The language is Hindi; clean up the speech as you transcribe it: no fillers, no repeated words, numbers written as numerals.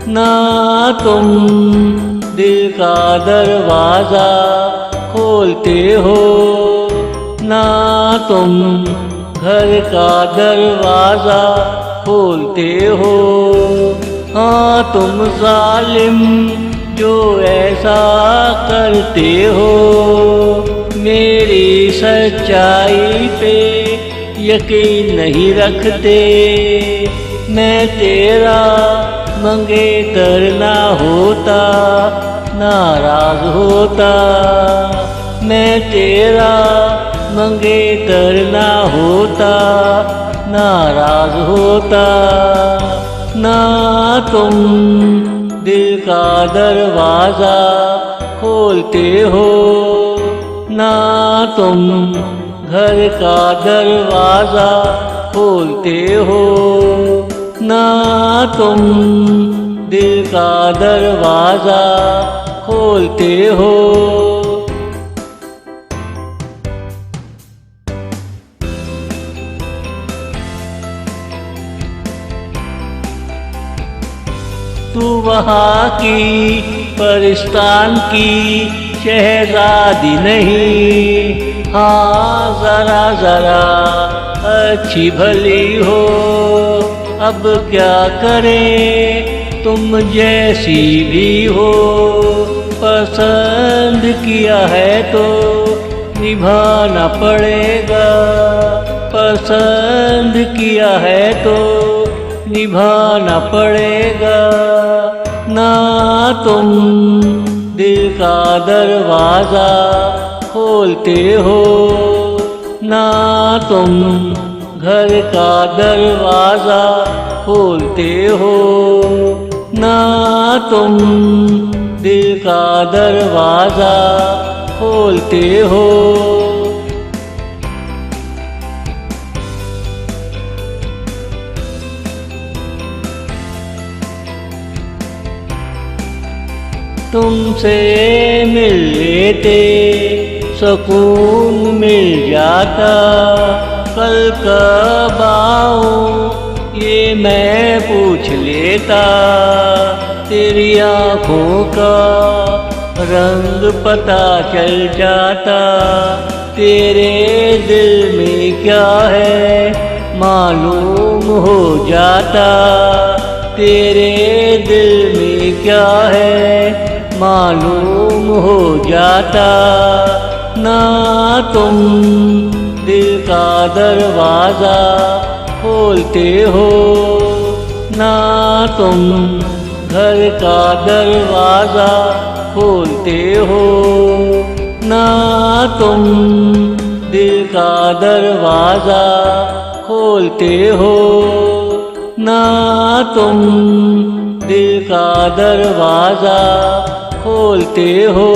ना तुम दिल का दरवाज़ा खोलते हो, ना तुम घर का दरवाज़ा खोलते हो। हाँ तुम जालिम जो ऐसा करते हो, मेरी सच्चाई पे यकीन नहीं रखते। मैं तेरा मंगेतर ना होता, नाराज होता। मैं तेरा मंगेतर ना होता, नाराज होता। ना तुम दिल का दरवाज़ा खोलते हो, ना तुम घर का दरवाज़ा खोलते हो, ना तुम दिल का दरवाज़ा खोलते हो। तू वहाँ की परिस्तान की शहज़ादी नहीं, हाँ ज़रा ज़रा अच्छी भली हो। अब क्या करें तुम जैसी भी हो, पसंद किया है तो निभाना पड़ेगा। पसंद किया है तो निभाना पड़ेगा। ना तुम दिल का दरवाज़ा खोलते हो, ना तुम घर का दरवाज़ा खोलते हो, ना तुम दिल का दरवाज़ा खोलते हो। तुमसे मिल लेते सुकून मिल जाता, कल कब आऊं ये मैं पूछ लेता। तेरी आँखों का रंग पता चल जाता, तेरे दिल में क्या है मालूम हो जाता। तेरे दिल में क्या है मालूम हो जाता। ना तुम दिल का दरवाज़ा खोलते हो, ना तुम घर का दरवाज़ा खोलते हो, ना तुम दिल का दरवाज़ा खोलते हो, ना तुम दिल का दरवाज़ा खोलते हो।